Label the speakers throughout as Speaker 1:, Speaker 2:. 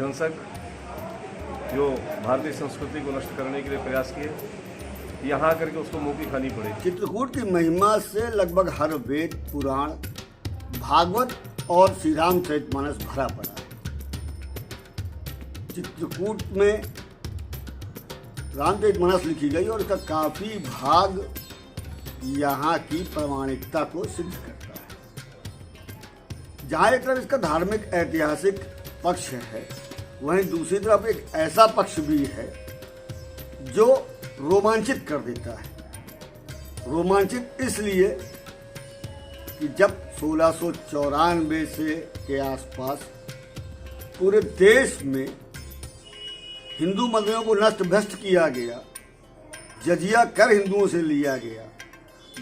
Speaker 1: विध्वंसक जो भारतीय संस्कृति को नष्ट करने के लिए प्रयास किए, यहाँ करके उसको मुंह की खानी पड़ी।
Speaker 2: चित्रकूट की महिमा से लगभग हर वेद, पुराण, भागवत और श्री रामचरितमानस भरा पड़ा है। चित्रकूट में रामचरितमानस लिखी गई और इसका काफी भाग यहाँ की प्रामाणिकता को सिद्ध करता है। जहाँ एक तरफ इसका धार्मिक ऐतिहासिक पक्ष है, वहीं दूसरी तरफ एक ऐसा पक्ष भी है जो रोमांचित कर देता है। रोमांचित इसलिए कि जब 1694 से के आसपास पूरे देश में हिंदू मंदिरों को नष्ट भ्रष्ट किया गया, जजिया कर हिंदुओं से लिया गया,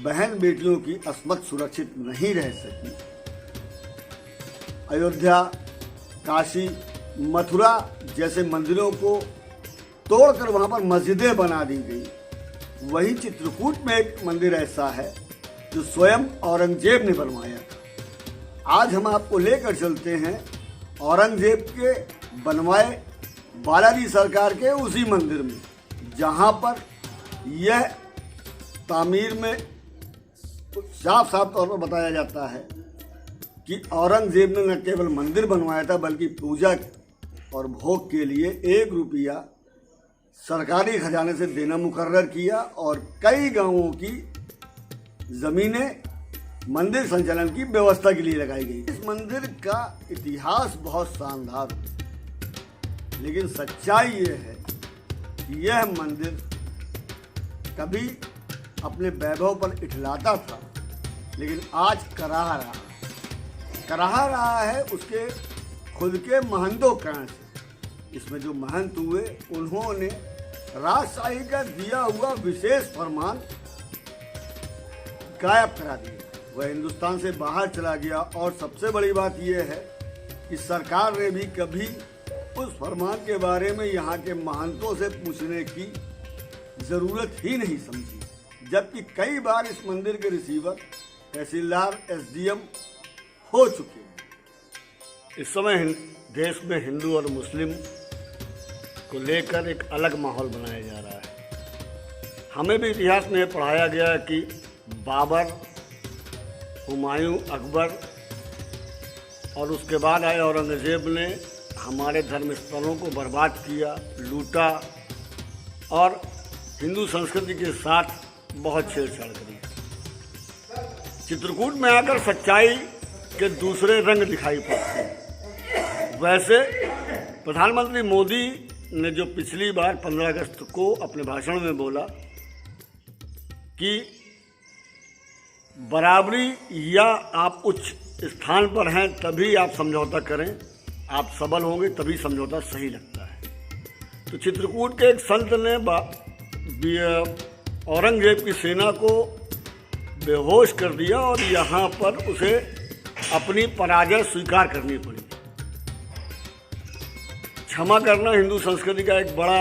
Speaker 2: बहन बेटियों की अस्मत सुरक्षित नहीं रह सकी, अयोध्या, काशी, मथुरा जैसे मंदिरों को तोड़कर वहां पर मस्जिदें बना दी गई, वही चित्रकूट में एक मंदिर ऐसा है जो स्वयं औरंगजेब ने बनवाया था। आज हम आपको लेकर चलते हैं औरंगजेब के बनवाए बालाजी सरकार के उसी मंदिर में, जहां पर यह तामीर में साफ साफ तौर पर बताया जाता है कि औरंगजेब ने न केवल मंदिर बनवाया था बल्कि पूजा और भोग के लिए 1 रुपया सरकारी खजाने से देना मुकर्रर किया और कई गांवों की जमीनें मंदिर संचालन की व्यवस्था के लिए लगाई गई। इस मंदिर का इतिहास बहुत शानदार है, लेकिन सच्चाई ये है कि यह मंदिर कभी अपने वैभव पर इठलाता था, लेकिन आज कराह रहा है उसके खुद के महंतों कारण से। इसमें जो महंत हुए, उन्होंने राजशाही का दिया हुआ विशेष फरमान गायब करा दिया। वह हिंदुस्तान से बाहर चला गया और सबसे बड़ी बात यह है कि सरकार ने भी कभी उस फरमान के बारे में यहाँ के महंतों से पूछने की जरूरत ही नहीं समझी, जबकि कई बार इस मंदिर के रिसीवर तहसीलदार SDM हो चुके हैं। इस समय देश में हिंदू और मुस्लिम को लेकर एक अलग माहौल बनाया जा रहा है। हमें भी इतिहास में पढ़ाया गया कि बाबर, हुमायूं, अकबर और उसके बाद आए औरंगजेब ने हमारे धर्म स्थलों को बर्बाद किया, लूटा और हिंदू संस्कृति के साथ बहुत छेड़छाड़ करी। चित्रकूट में आकर सच्चाई के दूसरे रंग दिखाई पड़ते हैं। वैसे प्रधानमंत्री मोदी ने जो पिछली बार 15 अगस्त को अपने भाषण में बोला कि बराबरी या आप उच्च स्थान पर हैं तभी आप समझौता करें, आप सबल होंगे तभी समझौता सही लगता है। तो चित्रकूट के एक संत ने औरंगजेब की सेना को बेहोश कर दिया और यहाँ पर उसे अपनी पराजय स्वीकार करनी पड़ी। क्षमा करना हिंदू संस्कृति का एक बड़ा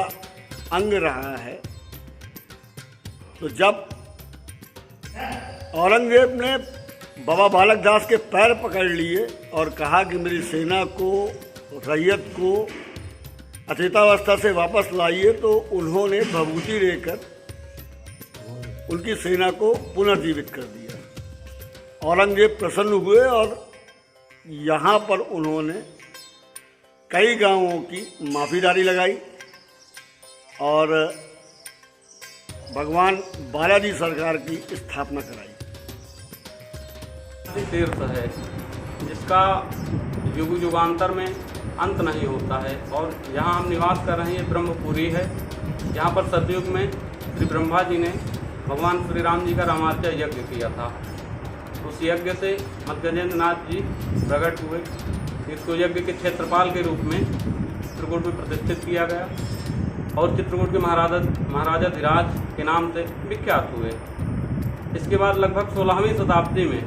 Speaker 2: अंग रहा है। तो जब औरंगजेब ने बाबा बालक दास के पैर पकड़ लिए और कहा कि मेरी सेना को, रैयत को अचेतावस्था से वापस लाइए, तो उन्होंने भभूति लेकर उनकी सेना को पुनर्जीवित कर दिया। औरंगजेब प्रसन्न हुए और यहाँ पर उन्होंने कई गांवों की माफीदारी लगाई और भगवान बालाजी सरकार की स्थापना कराई।
Speaker 3: तीर्थ है जिसका युग युगांतर में अंत नहीं होता है और यहाँ हम निवास कर रहे हैं, ब्रह्मपुरी है। यहाँ पर सतयुग में श्री ब्रह्मा जी ने भगवान श्री राम जी का रामार्चा यज्ञ किया था। उस यज्ञ से मध्गजेंद्र नाथ जी प्रकट हुए। इसको यज्ञ के क्षेत्रपाल के रूप में चित्रकूट में प्रतिष्ठित किया गया और चित्रकूट के महाराजा धीराज के नाम से विख्यात हुए। इसके बाद लगभग 16वीं शताब्दी में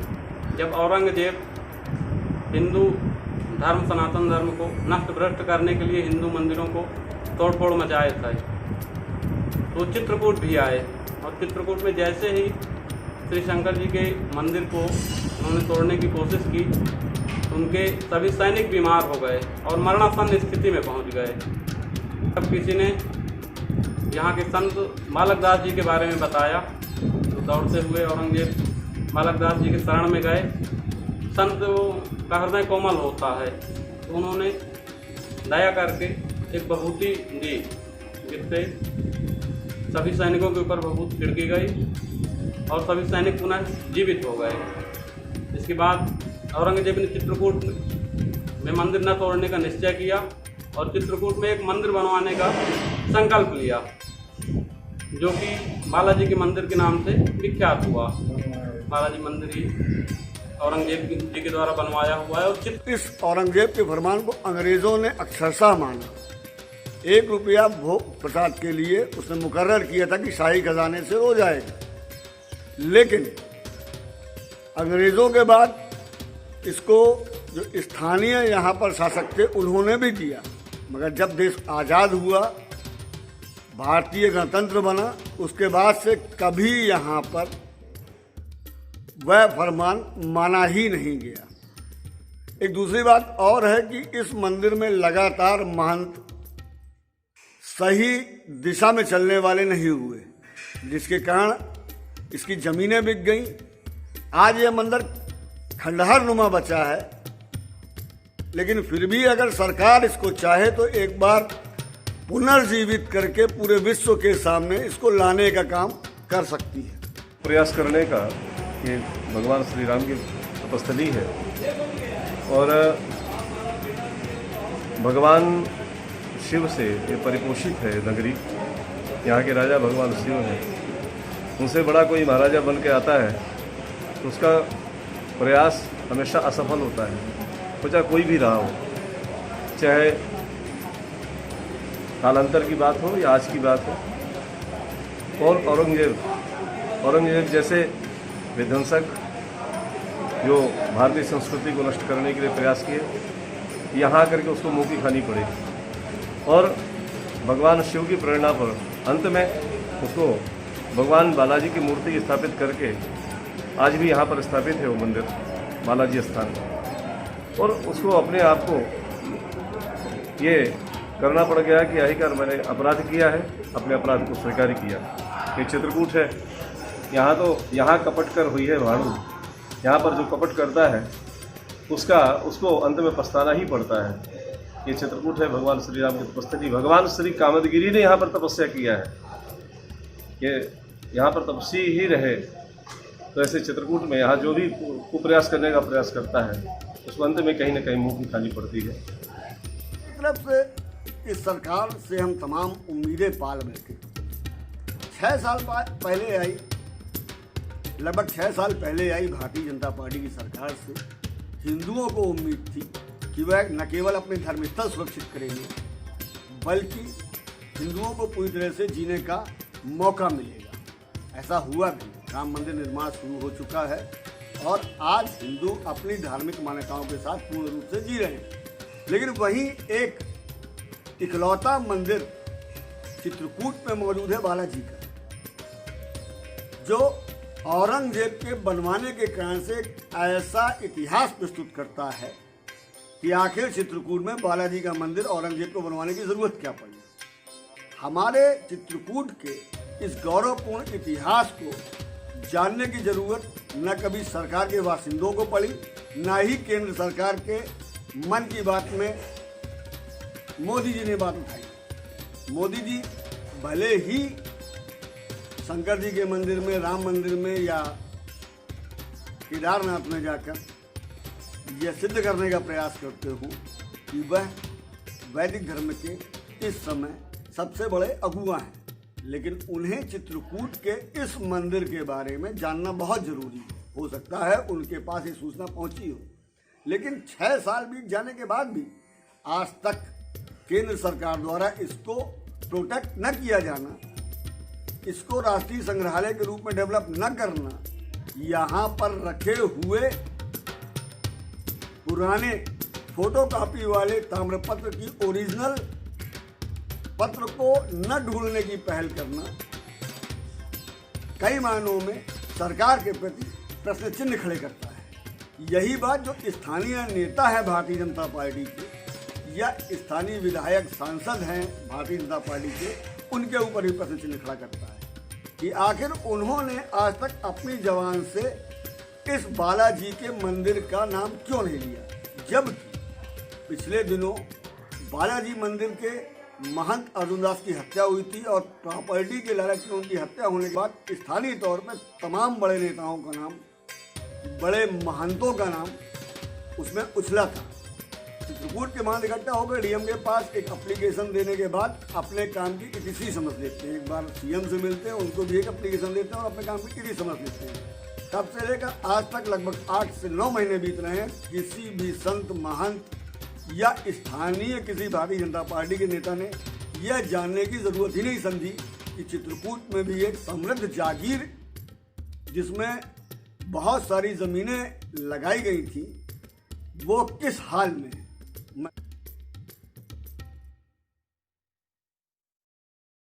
Speaker 3: जब औरंगजेब हिंदू धर्म, सनातन धर्म को नष्ट भ्रष्ट करने के लिए हिंदू मंदिरों को तोड़फोड़ मचाए थे, तो चित्रकूट भी आए और चित्रकूट में जैसे ही श्री शंकर जी के मंदिर को उन्होंने तोड़ने की कोशिश की तो उनके सभी सैनिक बीमार हो गए और मरणासन स्थिति में पहुंच गए। तब किसी ने यहाँ के संत बालकदास जी के बारे में बताया तो दौड़ते हुए औरंगजेब बालकदास जी के शरण में गए। संत का हृदय कोमल होता है तो उन्होंने दया करके एक बभूति दी, जिससे सभी सैनिकों के ऊपर बभूति छिड़की गई और सभी सैनिक पुनः जीवित हो गए। इसके बाद औरंगजेब ने चित्रकूट में मंदिर न तोड़ने का निश्चय किया और चित्रकूट में एक मंदिर बनवाने का संकल्प लिया, जो कि बालाजी के मंदिर के नाम से विख्यात हुआ। बालाजी मंदिर ही औरंगजेब जी के द्वारा बनवाया हुआ है। और
Speaker 2: इस औरंगजेब के फरमान को अंग्रेजों ने अक्षरशः माना। 1 रुपया भोग प्रसाद के लिए उसने मुकर्रर किया था कि शाही खजाने से हो जाएगा, लेकिन अंग्रेजों के बाद इसको जो स्थानीय यहाँ पर शासक थे उन्होंने भी दिया। मगर जब देश आज़ाद हुआ, भारतीय गणतंत्र बना, उसके बाद से कभी यहाँ पर वह फरमान माना ही नहीं गया। एक दूसरी बात और है कि इस मंदिर में लगातार महंत सही दिशा में चलने वाले नहीं हुए, जिसके कारण इसकी जमीनें बिक गईं। आज यह मंदिर खंडहर नुमा बचा है, लेकिन फिर भी अगर सरकार इसको चाहे तो एक बार पुनर्जीवित करके पूरे विश्व के सामने इसको लाने का काम कर सकती है।
Speaker 1: प्रयास करने का ये भगवान श्री राम की तपस्थली है और भगवान शिव से ये परिपोषित है नगरी। यहाँ के राजा भगवान शिव हैं, उनसे बड़ा कोई महाराजा बन के आता है तो उसका प्रयास हमेशा असफल होता है, तो चाहे कोई भी रहा हो, चाहे कालांतर की बात हो या आज की बात हो। और औरंगजेब जैसे विध्वंसक जो भारतीय संस्कृति को नष्ट करने के लिए प्रयास किए, यहाँ करके उसको मुँह की खानी पड़ी और भगवान शिव की प्रेरणा पर अंत में उसको भगवान बालाजी की मूर्ति स्थापित करके आज भी यहाँ पर स्थापित है वो मंदिर बालाजी स्थान, और उसको अपने आप को ये करना पड़ गया कि आखिरकार मैंने अपराध किया है, अपने अपराध को स्वीकार किया। ये चित्रकूट है, यहाँ कपट कर हुई है भाड़ू। यहाँ पर जो कपट करता है उसको अंत में पछताना ही पड़ता है। ये चित्रकूट है भगवान श्री राम की तपस्थली। भगवान श्री कामदगिरी ने यहाँ पर तपस्या किया है कि यहाँ पर तपस्वी ही रहे। तो ऐसे चित्रकूट में यहाँ जो भी कुप्रयास करने का प्रयास करता है उसको अंत में कहीं ना कहीं मुँह की खानी पड़ती है।
Speaker 2: तरफ से इस सरकार से हम तमाम उम्मीदें पाल बैठे। 6 साल पहले आई, लगभग 6 साल पहले आई भारतीय जनता पार्टी की सरकार से हिंदुओं को उम्मीद थी कि वह न केवल अपने धर्मस्थल सुरक्षित करेंगे, बल्कि हिंदुओं को पूरी तरह से जीने का मौका मिलेगा। ऐसा हुआ भी। राम मंदिर निर्माण शुरू हो चुका है और आज हिंदू अपनी धार्मिक मान्यताओं के साथ पूर्ण रूप से जी रहे हैं। लेकिन वहीं एक इकलौता मंदिर चित्रकूट में मौजूद है बालाजी का, जो औरंगजेब के बनवाने के कारण से ऐसा इतिहास प्रस्तुत करता है कि आखिर चित्रकूट में बालाजी का मंदिर औरंगजेब को बनवाने की जरूरत क्या पड़ी। हमारे चित्रकूट के इस गौरवपूर्ण इतिहास को जानने की जरूरत न कभी सरकार के बासिंदों को पड़ी, न ही केंद्र सरकार के मन की बात में मोदी जी ने बात उठाई। मोदी जी भले ही शंकर जी के मंदिर में, राम मंदिर में या केदारनाथ में जाकर यह सिद्ध करने का प्रयास करते हो कि वह वैदिक धर्म के इस समय सबसे बड़े अगुआ हैं, लेकिन उन्हें चित्रकूट के इस मंदिर के बारे में जानना बहुत जरूरी है। हो सकता है उनके पास ये सूचना पहुंची हो, लेकिन 6 साल बीत जाने के बाद भी आज तक केंद्र सरकार द्वारा इसको प्रोटेक्ट न किया जाना, इसको राष्ट्रीय संग्रहालय के रूप में डेवलप न करना, यहाँ पर रखे हुए पुराने फोटोकॉपी वाले ताम्रपत्र की ओरिजिनल पत्र को न ढूंढने की पहल करना, कई मायनों में सरकार के प्रति प्रश्न चिन्ह खड़े करता है। यही बात जो स्थानीय नेता है भारतीय जनता पार्टी के या स्थानीय विधायक सांसद हैं भारतीय जनता पार्टी के, उनके ऊपर भी प्रश्न चिन्ह खड़ा करता है कि आखिर उन्होंने आज तक अपनी जबान से इस बालाजी के मंदिर का नाम क्यों नहीं लिया, जबकि पिछले दिनों बालाजी मंदिर के महंत अर्जुन दास की हत्या हुई थी और प्रॉपर्टी के लालच में उनकी हत्या होने के बाद स्थानीय तौर पर तमाम बड़े नेताओं का नाम, बड़े महंतों का नाम उसमें उछला था। चित्रकूट के महंत इकट्ठा होकर डीएम के पास एक एप्लीकेशन देने के बाद अपने काम की इतिश्री समझ लेते हैं। एक बार सीएम से मिलते हैं, उनको भी एक एप्लीकेशन देते हैं और अपने काम की इतिश्री समझ लेते हैं। तब से लेकर आज तक लगभग 8 से 9 महीने बीत रहे हैं, किसी भी संत महंत या स्थानीय किसी भारतीय जनता पार्टी के नेता ने यह जानने की जरूरत ही नहीं समझी कि चित्रकूट में भी एक समृद्ध जागीर जिसमें बहुत सारी जमीनें लगाई गई थी वो किस हाल में है।